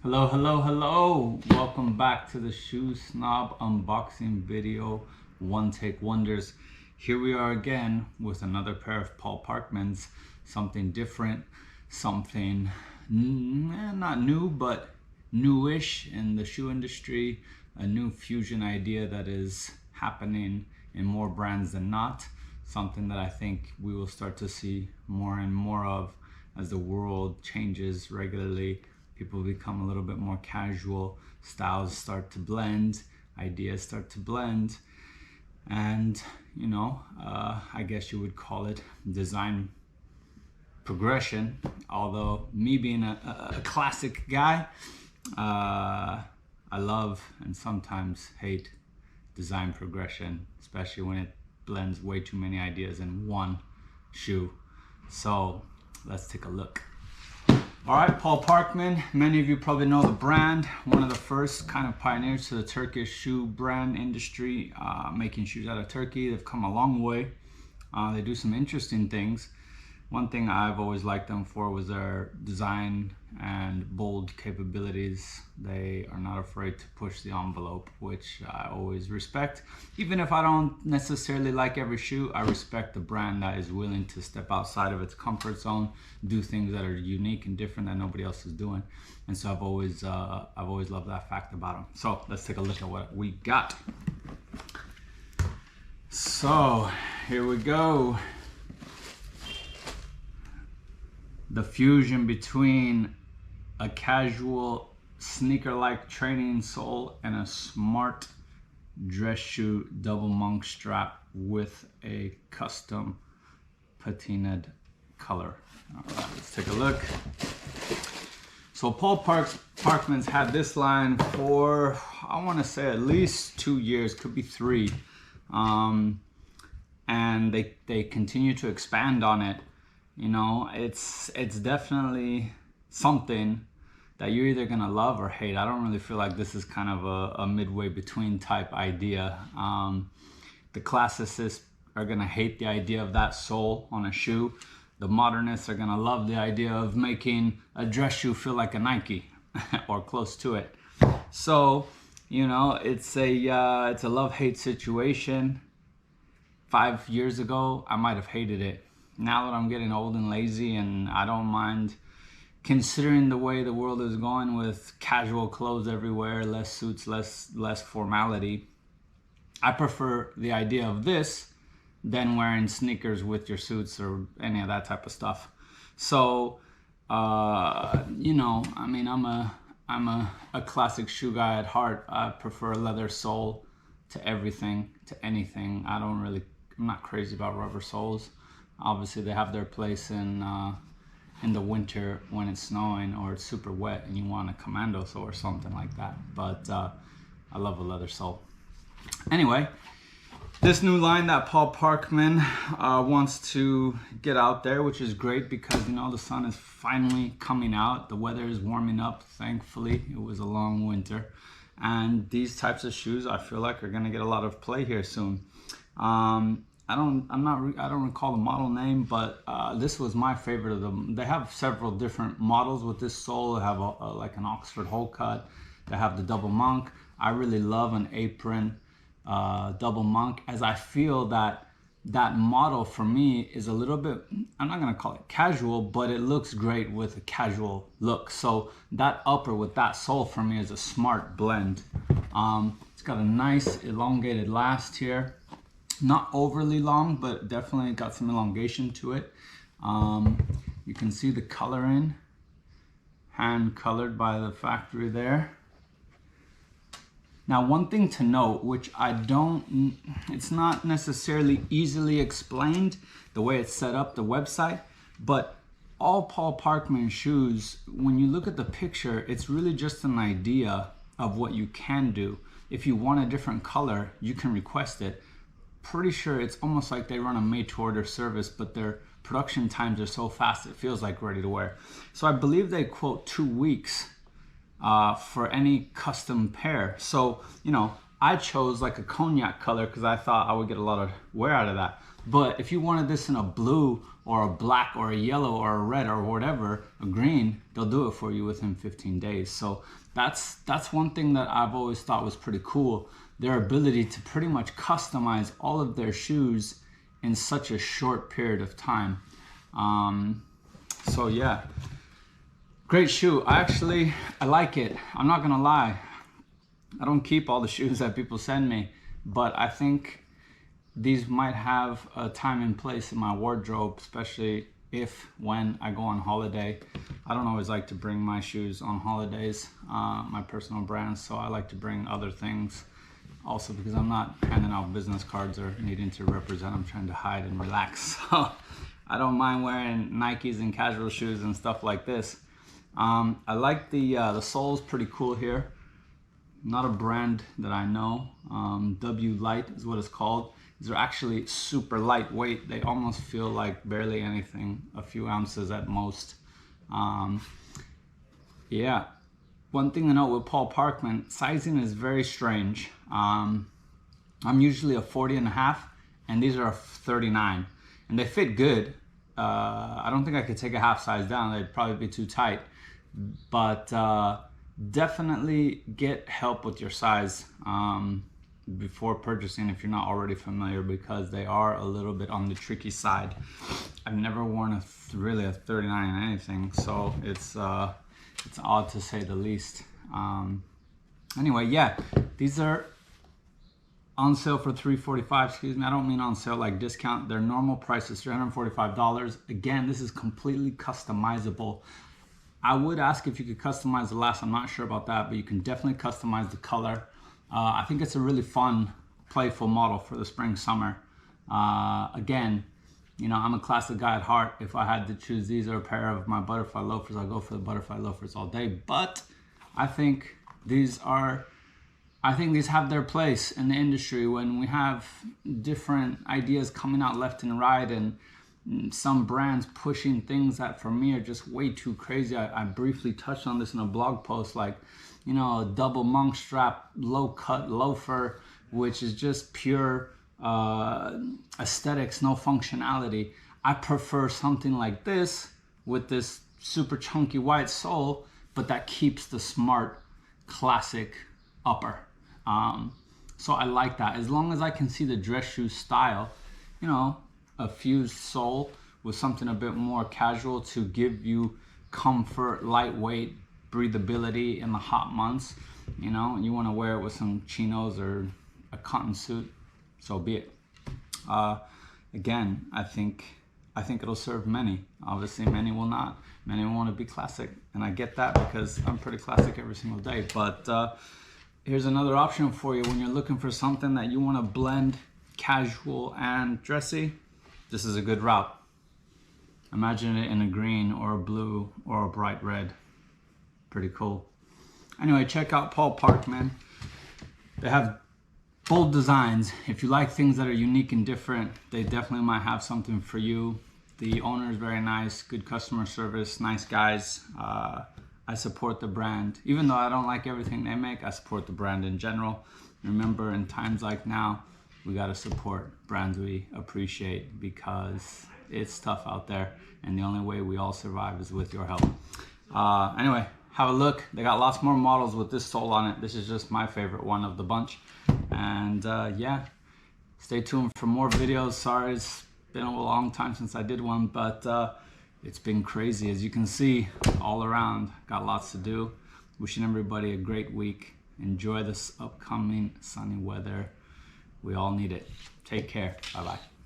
Hello, hello, hello. Welcome back to the Shoe Snob unboxing video, One Take Wonders. Here we are again with another pair of Paul Parkmans. Something different, something not new, but newish in the shoe industry. A new fusion idea that is happening in more brands than not. Something that I think we will start to see more and more of as the world changes regularly. People become a little bit more casual, styles start to blend, ideas start to blend, and I guess you would call it design progression. Although me being a classic guy, I love and sometimes hate design progression, especially when it blends way too many ideas in one shoe. So let's take a look. All right, Paul Parkman, many of you probably know the brand, one of the first kind of pioneers to the Turkish shoe brand industry, making shoes out of Turkey. They've come a long way. They do some interesting things. One thing I've always liked them for was their design and bold capabilities. They are not afraid to push the envelope, which I always respect. Even if I don't necessarily like every shoe, I respect the brand that is willing to step outside of its comfort zone, do things that are unique and different that nobody else is doing. And so I've always loved that fact about them. So let's take a look at what we got. So here we go. The fusion between a casual sneaker-like training sole and a smart dress shoe double monk strap with a custom patinaed color. All right, let's take a look. So Paul Parkman's had this line for, I want to say, at least 2 years, could be 3. And they continue to expand on it. You know, it's definitely something that you're either gonna love or hate. I don't really feel like this is kind of a midway between type idea. The classicists are gonna hate the idea of that sole on a shoe. The modernists are gonna love the idea of making a dress shoe feel like a Nike or close to it. So, you know, it's a love-hate situation. 5 years ago, I might have hated it. Now that I'm getting old and lazy and I don't mind considering the way the world is going with casual clothes everywhere, less suits, less formality, I prefer the idea of this than wearing sneakers with your suits or any of that type of stuff. So, I mean, I'm a classic shoe guy at heart. I prefer leather sole to everything, to anything. I'm not crazy about rubber soles. Obviously, they have their place in the winter when it's snowing or it's super wet and you want a commando sole or something like that. But I love a leather sole. Anyway, this new line that Paul Parkman wants to get out there, which is great because, you know, the sun is finally coming out. The weather is warming up, thankfully. It was a long winter. And these types of shoes, I feel like, are going to get a lot of play here soon. I don't recall the model name, but this was my favorite of them. They have several different models with this sole. They have like an Oxford hole cut. They have the double monk. I really love an apron double monk, as I feel that model for me is a little bit, I'm not gonna call it casual, but it looks great with a casual look. So that upper with that sole for me is a smart blend. It's got a nice elongated last here. Not overly long, but definitely got some elongation to it. You can see the coloring, hand colored by the factory there. Now, one thing to note, which it's not necessarily easily explained the way it's set up, the website, but all Paul Parkman shoes, when you look at the picture, it's really just an idea of what you can do. If you want a different color, you can request it. Pretty sure it's almost like they run a made-to-order service, but their production times are so fast it feels like ready to wear. So I believe they quote 2 weeks for any custom pair. So, you know, I chose like a cognac color because I thought I would get a lot of wear out of that. But if you wanted this in a blue or a black or a yellow or a red or whatever, a green, they'll do it for you within 15 days. So that's one thing that I've always thought was pretty cool. Their ability to pretty much customize all of their shoes in such a short period of time. So yeah, great shoe. I like it. I'm not gonna lie. I don't keep all the shoes that people send me, but I think these might have a time and place in my wardrobe, especially when I go on holiday. I don't always like to bring my shoes on holidays, my personal brands, so I like to bring other things. Also because I'm not handing out business cards or needing to represent, I'm trying to hide and relax. So I don't mind wearing Nikes and casual shoes and stuff like this. I like the sole's pretty cool here. Not a brand that I know. W Light is what it's called. These are actually super lightweight. They almost feel like barely anything, a few ounces at most. Yeah. One thing to note with Paul Parkman, sizing is very strange. I'm usually a 40.5, and these are a 39, and they fit good. I don't think I could take a half size down. They'd probably be too tight, but definitely get help with your size before purchasing if you're not already familiar, because they are a little bit on the tricky side. I've never worn really a 39 in anything, so it's odd to say the least. Anyway, yeah, these are on sale for $345. Excuse me, I don't mean on sale like discount. Their normal price is $345. Again, this is completely customizable. I would ask if you could customize the last. I'm not sure about that, but you can definitely customize the color. I think it's a really fun, playful model for the spring, summer. Again, you know, I'm a classic guy at heart. If I had to choose these or a pair of my butterfly loafers, I'll go for the butterfly loafers all day. But I think these have their place in the industry when we have different ideas coming out left and right, and some brands pushing things that for me are just way too crazy. I briefly touched on this in a blog post, like, you know, a double monk strap low cut loafer, which is just pure aesthetics, no functionality. I prefer something like this with this super chunky white sole, but that keeps the smart classic upper. So I like that. As long as I can see the dress shoe style, you know, a fused sole with something a bit more casual to give you comfort, lightweight, breathability in the hot months. You know, you want to wear it with some chinos or a cotton suit, so be it. Again, I think it'll serve many. Obviously, many will not. Many will want to be classic, and I get that because I'm pretty classic every single day. But here's another option for you when you're looking for something that you want to blend casual and dressy. This is a good route. Imagine it in a green or a blue or a bright red. Pretty cool. Anyway, check out Paul Parkman. They have bold designs. If you like things that are unique and different, they definitely might have something for you. The owner is very nice, good customer service, nice guys. I support the brand. Even though I don't like everything they make, I support the brand in general. Remember, in times like now, we gotta support brands we appreciate because it's tough out there, and the only way we all survive is with your help. Anyway, have a look. They got lots more models with this sole on it. This is just my favorite one of the bunch. And yeah, stay tuned for more videos. Sorry, it's been a long time since I did one, but it's been crazy. As you can see, all around, got lots to do. Wishing everybody a great week. Enjoy this upcoming sunny weather. We all need it. Take care. Bye-bye.